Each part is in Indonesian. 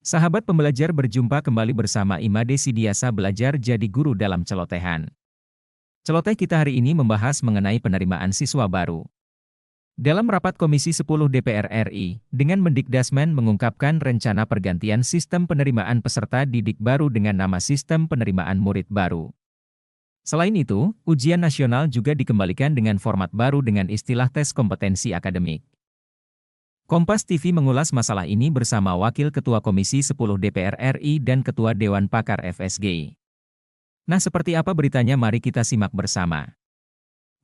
Sahabat pembelajar berjumpa kembali bersama Imade Sidiasa belajar jadi guru dalam celotehan. Celoteh kita hari ini membahas mengenai penerimaan siswa baru. Dalam rapat Komisi 10 DPR RI, dengan Mendikdasmen mengungkapkan rencana pergantian sistem penerimaan peserta didik baru dengan nama Sistem Penerimaan Murid Baru. Selain itu, ujian nasional juga dikembalikan dengan format baru dengan istilah tes kompetensi akademik. Kompas TV mengulas masalah ini bersama Wakil Ketua Komisi 10 DPR RI dan Ketua Dewan Pakar FSG. Nah, seperti apa beritanya mari kita simak bersama.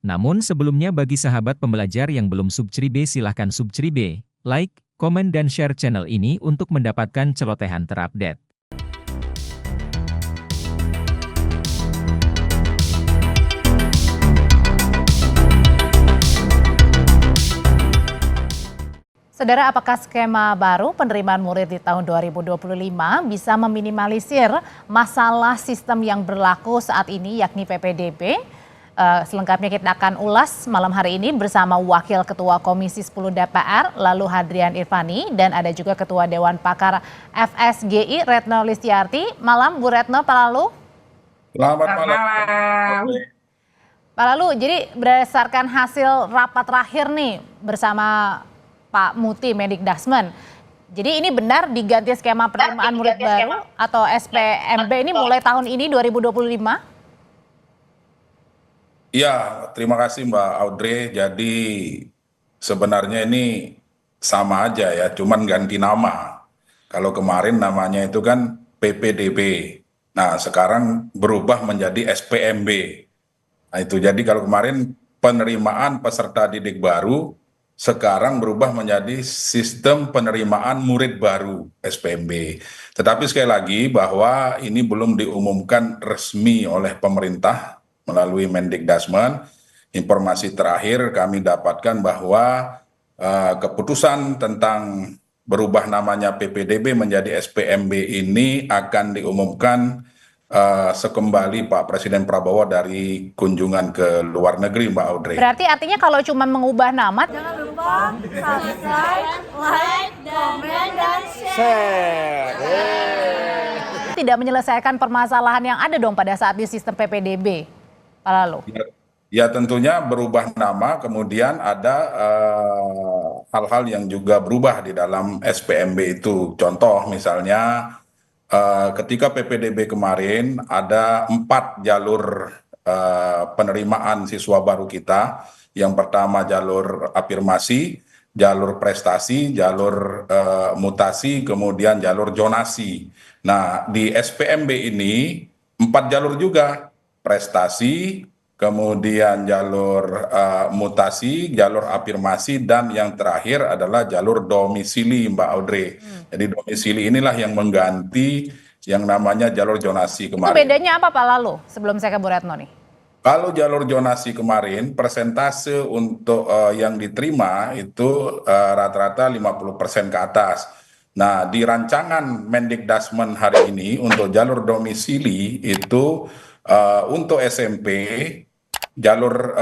Namun sebelumnya bagi sahabat pembelajar yang belum subscribe silahkan subscribe, like, komen dan share channel ini untuk mendapatkan celotehan terupdate. Saudara, apakah skema baru penerimaan murid di tahun 2025 bisa meminimalisir masalah sistem yang berlaku saat ini yakni PPDB? Selengkapnya kita akan ulas malam hari ini bersama Wakil Ketua Komisi 10 DPR, lalu Hadrian Irvani, dan ada juga Ketua Dewan Pakar FSGI, Retno Listiarti. Malam, Bu Retno, Pak Lalu. Selamat malam. Pak Lalu, jadi berdasarkan hasil rapat terakhir nih bersama Pak Muti Mendikdasmen, jadi ini benar diganti skema penerimaan murid baru atau SPMB ini mulai tahun ini 2025? Ya, terima kasih Mbak Audrey. Jadi sebenarnya ini sama aja ya, cuman ganti nama. Kalau kemarin namanya itu kan PPDB. Nah, sekarang berubah menjadi SPMB. Nah, itu jadi kalau kemarin penerimaan peserta didik baru, sekarang berubah menjadi Sistem Penerimaan Murid Baru (SPMB). Tetapi sekali lagi bahwa ini belum diumumkan resmi oleh pemerintah melalui Mendikdasmen. Informasi terakhir kami dapatkan bahwa keputusan tentang berubah namanya PPDB menjadi SPMB ini akan diumumkan sekembali Pak Presiden Prabowo dari kunjungan ke luar negeri, Mbak Audrey. Berarti artinya kalau cuma mengubah nama, jangan lupa subscribe, like, komen, dan share. Tidak menyelesaikan permasalahan yang ada dong pada saat di sistem PPDB, Pak Lalu. Ya tentunya berubah nama, kemudian ada hal-hal yang juga berubah di dalam SPMB itu. Contoh misalnya, ketika PPDB kemarin ada 4 jalur penerimaan siswa baru kita. Yang pertama jalur afirmasi, jalur prestasi, jalur mutasi, kemudian jalur zonasi. Nah, di SPMB ini 4 jalur juga, prestasi, kemudian jalur mutasi, jalur afirmasi, dan yang terakhir adalah jalur domisili, Mbak Audrey. Jadi domisili inilah yang mengganti yang namanya jalur zonasi kemarin. Itu bedanya apa Pak Lalu? Sebelum saya ke Bu Retno nih. Kalau jalur zonasi kemarin, persentase untuk yang diterima itu rata-rata 50% ke atas. Nah, di rancangan Mendikdasmen hari ini untuk jalur domisili itu untuk SMP, jalur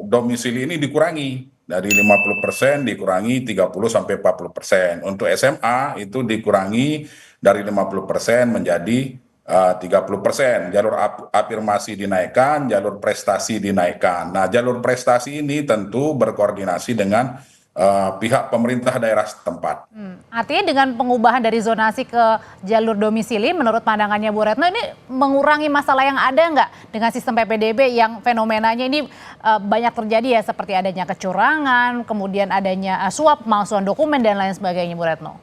domisili ini dikurangi dari 50% dikurangi 30-40%. Untuk SMA itu dikurangi dari 50% menjadi 30%. Jalur afirmasi dinaikkan, jalur prestasi dinaikkan. Nah, jalur prestasi ini tentu berkoordinasi dengan pihak pemerintah daerah setempat. Artinya dengan pengubahan dari zonasi ke jalur domisili, menurut pandangannya Bu Retno, ini mengurangi masalah yang ada nggak dengan sistem PPDB yang fenomenanya ini banyak terjadi ya, seperti adanya kecurangan, kemudian adanya suap, pemalsuan dokumen, dan lain sebagainya, Bu Retno?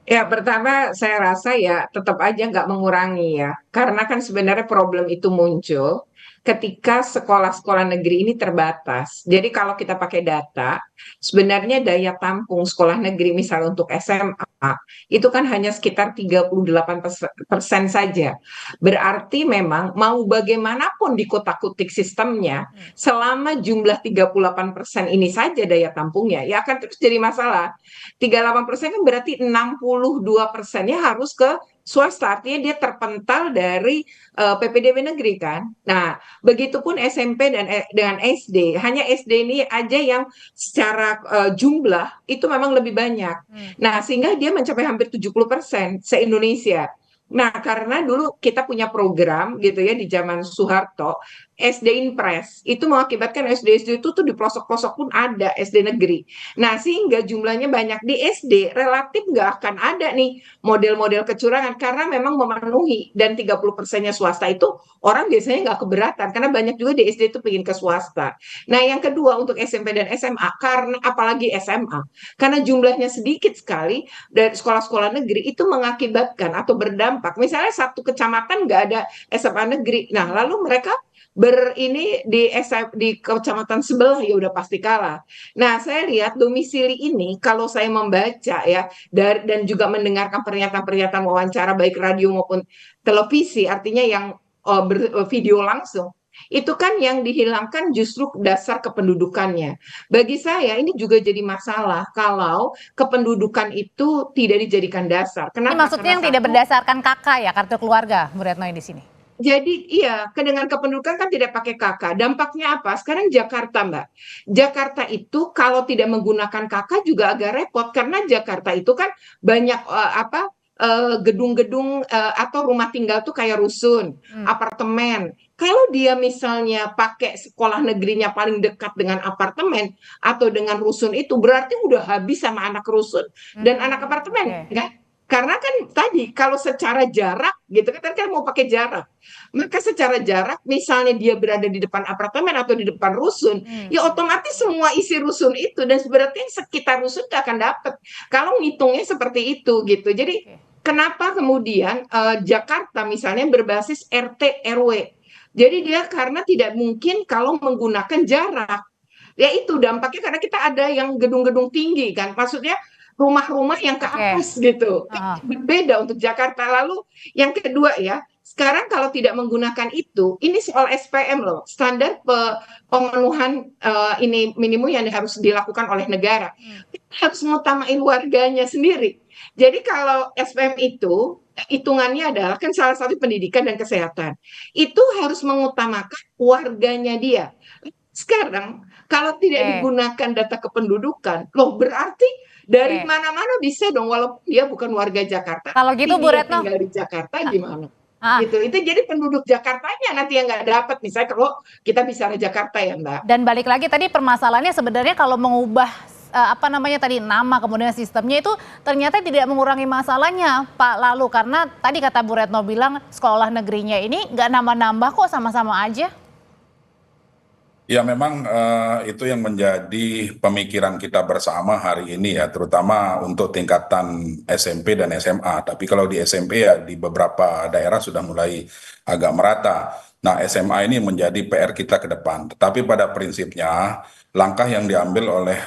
Ya, pertama saya rasa ya tetap aja nggak mengurangi ya. Karena kan sebenarnya problem itu muncul ketika sekolah-sekolah negeri ini terbatas. Jadi kalau kita pakai data, sebenarnya daya tampung sekolah negeri misalnya untuk SMA, itu kan hanya sekitar 38% saja. Berarti memang mau bagaimanapun dikotak-kutik sistemnya, selama jumlah 38% ini saja daya tampungnya, ya akan terus jadi masalah. 38% kan berarti 62%-nya harus ke swasta, artinya dia terpental dari PPDB negeri kan. Nah, begitupun SMP dan dengan SD, hanya SD ini aja yang secara jumlah itu memang lebih banyak. Nah, sehingga dia mencapai hampir 70% se-Indonesia. Nah, karena dulu kita punya program gitu ya di zaman Soeharto, SD Impres, itu mengakibatkan SD-SD itu tuh di pelosok-pelosok pun ada SD negeri. Nah, sehingga jumlahnya banyak di SD, relatif nggak akan ada nih model-model kecurangan karena memang memenuhi dan 30%-nya swasta itu orang biasanya nggak keberatan karena banyak juga di SD itu pengen ke swasta. Nah, yang kedua untuk SMP dan SMA, karena apalagi SMA, karena jumlahnya sedikit sekali dari sekolah-sekolah negeri itu mengakibatkan atau berdampak. Misalnya satu kecamatan nggak ada SMA negeri. Nah, lalu mereka ini di kecamatan sebelah ya udah pasti kalah. Nah, saya lihat domisili ini kalau saya membaca ya dan juga mendengarkan pernyataan-pernyataan wawancara baik radio maupun televisi, artinya yang video langsung. Itu kan yang dihilangkan justru dasar kependudukannya. Bagi saya ini juga jadi masalah kalau kependudukan itu tidak dijadikan dasar. Ini Kenapa? maksudnya Karena yang tidak satu, berdasarkan kakak ya, kartu keluarga, Bu Retno di sini. jadi iya, dengan kependudukan kan tidak pakai kakak. Dampaknya apa? Sekarang Jakarta, Mbak. Jakarta itu kalau tidak menggunakan kakak juga agak repot karena Jakarta itu kan banyak gedung-gedung atau rumah tinggal tuh kayak rusun, apartemen. Kalau dia misalnya pakai sekolah negerinya paling dekat dengan apartemen atau dengan rusun itu berarti udah habis sama anak rusun dan anak apartemen, Oke. kan? Karena kan tadi kalau secara jarak gitu kan mau pakai jarak. Maka secara jarak misalnya dia berada di depan apartemen atau di depan rusun, ya otomatis semua isi rusun itu dan berarti sekitar rusun gak akan dapat. Kalau ngitungnya seperti itu gitu. Jadi kenapa kemudian Jakarta misalnya berbasis RT RW. Jadi dia karena tidak mungkin kalau menggunakan jarak. Ya itu dampaknya karena kita ada yang gedung-gedung tinggi kan. Maksudnya rumah-rumah yang ke Oke. atas gitu. Heeh. Berbeda untuk Jakarta. Lalu yang kedua ya, sekarang kalau tidak menggunakan itu, ini soal SPM loh, standar pemenuhan ini minimum yang harus dilakukan oleh negara. Kita harus mengutamain warganya sendiri. Jadi kalau SPM itu hitungannya adalah kan salah satu pendidikan dan kesehatan. Itu harus mengutamakan warganya dia. Sekarang kalau tidak Oke. digunakan data kependudukan, loh berarti dari Oke. mana-mana bisa dong walaupun dia bukan warga Jakarta, Kalau gitu tapi Bu dia Retno, tinggal di Jakarta gimana? ah, Gitu. Itu jadi penduduk Jakartanya nanti yang nggak dapat. Misalnya kalau kita bicara Jakarta ya Mbak. dan balik lagi tadi permasalahannya sebenarnya kalau mengubah apa namanya tadi nama kemudian sistemnya itu ternyata tidak mengurangi masalahnya Pak Lalu karena tadi kata Bu Retno bilang sekolah negerinya ini nggak nambah-nambah kok sama-sama aja. Ya memang itu yang menjadi pemikiran kita bersama hari ini ya, terutama untuk tingkatan SMP dan SMA. Tapi kalau di SMP ya di beberapa daerah sudah mulai agak merata. Nah SMA ini menjadi PR kita ke depan. Tetapi pada prinsipnya langkah yang diambil oleh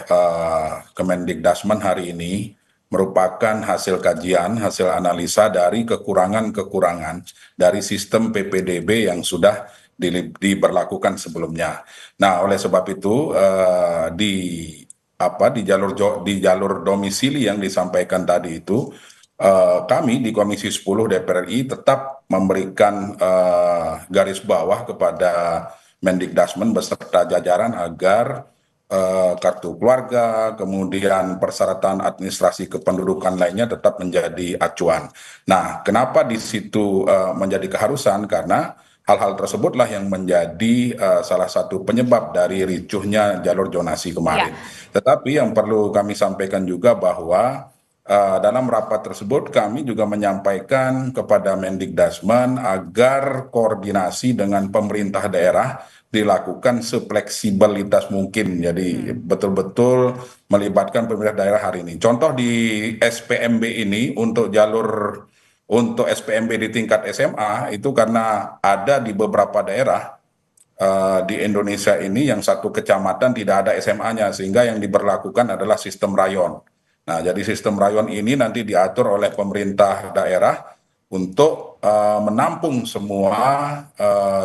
Kemendikbudristek hari ini merupakan hasil kajian, hasil analisa dari kekurangan-kekurangan dari sistem PPDB yang sudah diberlakukan sebelumnya. Nah, oleh sebab itu di jalur domisili yang disampaikan tadi itu kami di Komisi 10 DPR RI tetap memberikan garis bawah kepada Mendikbudristek beserta jajaran agar kartu keluarga, kemudian persyaratan administrasi kependudukan lainnya tetap menjadi acuan. Nah, kenapa di situ menjadi keharusan? Karena hal-hal tersebutlah yang menjadi salah satu penyebab dari ricuhnya jalur zonasi kemarin. Tetapi yang perlu kami sampaikan juga bahwa dalam rapat tersebut kami juga menyampaikan kepada Mendikbudristek agar koordinasi dengan pemerintah daerah dilakukan sefleksibilitas mungkin. Jadi betul-betul melibatkan pemerintah daerah hari ini. Contoh di SPMB ini untuk SPMB di tingkat SMA itu karena ada di beberapa daerah di Indonesia ini yang satu kecamatan tidak ada SMA-nya sehingga yang diberlakukan adalah sistem rayon. Nah, jadi sistem rayon ini nanti diatur oleh pemerintah daerah untuk menampung semua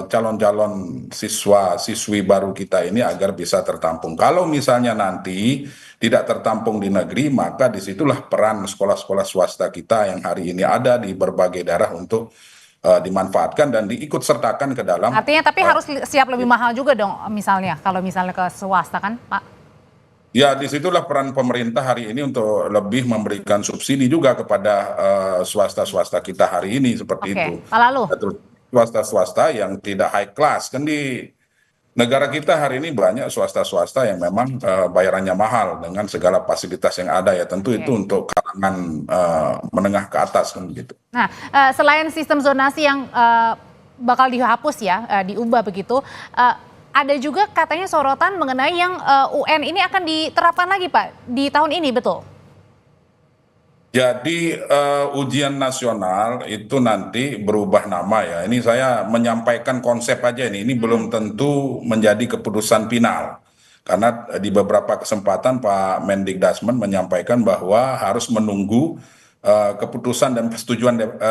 calon-calon siswa-siswi baru kita ini agar bisa tertampung. Kalau misalnya nanti tidak tertampung di negeri, maka disitulah peran sekolah-sekolah swasta kita yang hari ini ada di berbagai daerah untuk dimanfaatkan dan diikut sertakan ke dalam. Artinya tapi harus siap lebih mahal juga dong misalnya, kalau misalnya ke swasta kan Pak? Ya, disitulah peran pemerintah hari ini untuk lebih memberikan subsidi juga kepada swasta-swasta kita hari ini seperti Oke, itu. Pak Lalu. Terus swasta-swasta yang tidak high class kan di negara kita hari ini banyak swasta-swasta yang memang bayarannya mahal dengan segala fasilitas yang ada ya tentu itu untuk kalangan menengah ke atas kan begitu. Nah, selain sistem zonasi yang bakal dihapus ya, diubah begitu, ada juga katanya sorotan mengenai yang UN ini akan diterapkan lagi Pak di tahun ini, betul? Jadi ujian nasional itu nanti berubah nama ya. Ini saya menyampaikan konsep aja ini belum tentu menjadi keputusan final. Karena di beberapa kesempatan Pak Mendikbudrismen menyampaikan bahwa harus menunggu keputusan dan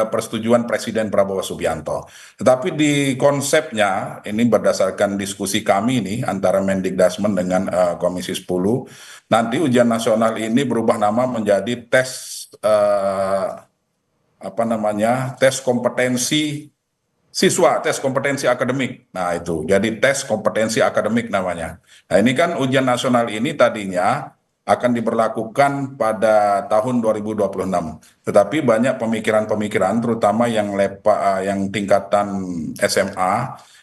persetujuan Presiden Prabowo Subianto. Tetapi di konsepnya ini berdasarkan diskusi kami nih antara Mendikbudrismen dengan Komisi 10, nanti ujian nasional ini berubah nama menjadi tes tes kompetensi siswa, tes kompetensi akademik. Nah itu jadi tes kompetensi akademik namanya. Nah ini kan ujian nasional ini tadinya akan diberlakukan pada tahun 2026. Tetapi banyak pemikiran-pemikiran terutama yang tingkatan SMA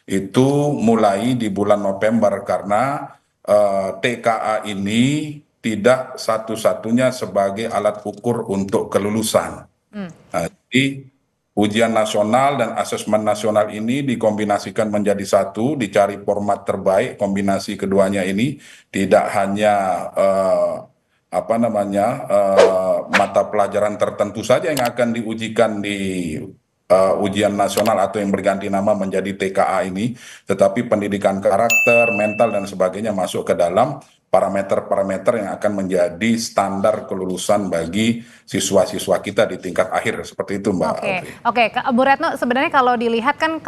itu mulai di bulan November karena TKA ini tidak satu-satunya sebagai alat ukur untuk kelulusan. Nah, jadi ujian nasional dan asesmen nasional ini dikombinasikan menjadi satu, dicari format terbaik kombinasi keduanya ini tidak hanya mata pelajaran tertentu saja yang akan diujikan di ujian nasional atau yang berganti nama menjadi TKA ini, tetapi pendidikan karakter, mental dan sebagainya masuk ke dalam parameter-parameter yang akan menjadi standar kelulusan bagi siswa-siswa kita di tingkat akhir seperti itu Mbak. Oke, Bu Retno, sebenarnya kalau dilihat kan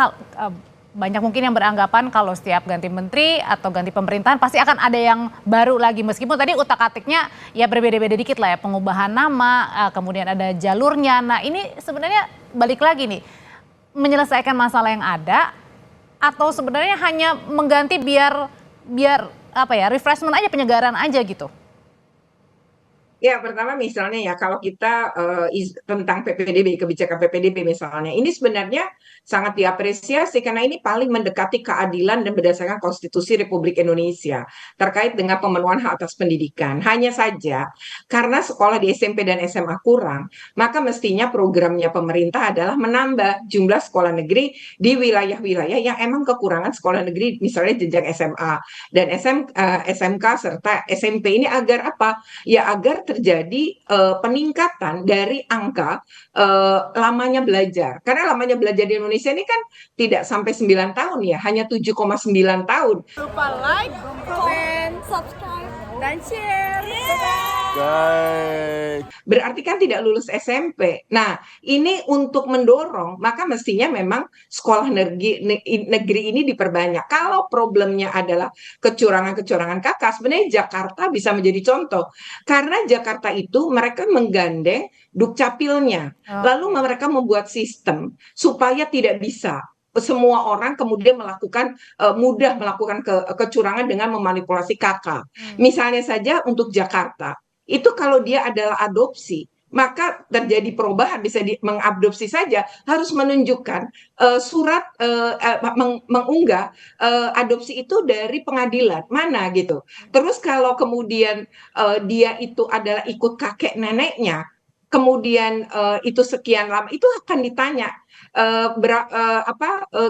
banyak mungkin yang beranggapan kalau setiap ganti menteri atau ganti pemerintahan pasti akan ada yang baru lagi, meskipun tadi utak-atiknya ya berbeda-beda dikit lah ya, pengubahan nama, kemudian ada jalurnya. Nah ini sebenarnya balik lagi nih, menyelesaikan masalah yang ada atau sebenarnya hanya mengganti biar refreshment aja, penyegaran aja gitu? Ya, pertama misalnya ya kalau kita tentang PPDB, kebijakan PPDB misalnya, ini sebenarnya sangat diapresiasi karena ini paling mendekati keadilan dan berdasarkan Konstitusi Republik Indonesia terkait dengan pemenuhan hak atas pendidikan. Hanya saja karena sekolah di SMP dan SMA kurang, maka mestinya programnya pemerintah adalah menambah jumlah sekolah negeri di wilayah-wilayah yang emang kekurangan sekolah negeri, misalnya jenjang SMA dan SMK serta SMP ini agar apa? Ya agar terjadi peningkatan dari angka lamanya belajar. Karena lamanya belajar di Indonesia ini kan tidak sampai 9 tahun ya, hanya 7,9 tahun. Lupa like, comment, subscribe, dan share. Berarti kan tidak lulus SMP. Nah, ini untuk mendorong, maka mestinya memang sekolah negeri ini diperbanyak. Kalau problemnya adalah kecurangan-kecurangan kakak, sebenarnya Jakarta bisa menjadi contoh. Karena Jakarta itu mereka menggandeng Dukcapilnya. Lalu mereka membuat sistem supaya tidak bisa semua orang kemudian mudah melakukan kecurangan dengan memanipulasi kakak. Misalnya saja untuk Jakarta, itu kalau dia adalah adopsi, maka terjadi perubahan bisa mengadopsi saja harus menunjukkan surat mengunggah adopsi itu dari pengadilan mana gitu. Terus kalau kemudian dia itu adalah ikut kakek neneknya, kemudian itu sekian lama, itu akan ditanya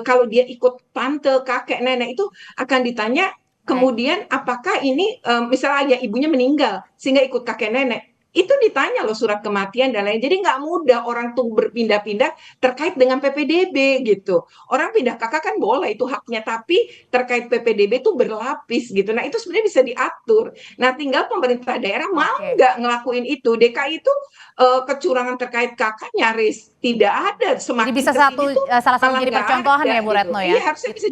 kalau dia ikut tante kakek nenek itu akan ditanya. Kemudian apakah ini misalnya ibunya meninggal sehingga ikut kakek nenek, itu ditanya loh surat kematian dan lain. Jadi nggak mudah orang tuh berpindah-pindah terkait dengan PPDB gitu. Orang pindah kakak kan boleh itu haknya, tapi terkait PPDB itu berlapis gitu. Nah itu sebenarnya bisa diatur. Nah tinggal pemerintah daerah mau Oke. nggak ngelakuin itu. DKI itu kecurangan terkait kakak nyaris tidak ada, Jadi semakin bisa kesini tuh salah satu malah jadi nggak percontohan ada ya Bu gitu. Retno Iya ya? harusnya bisa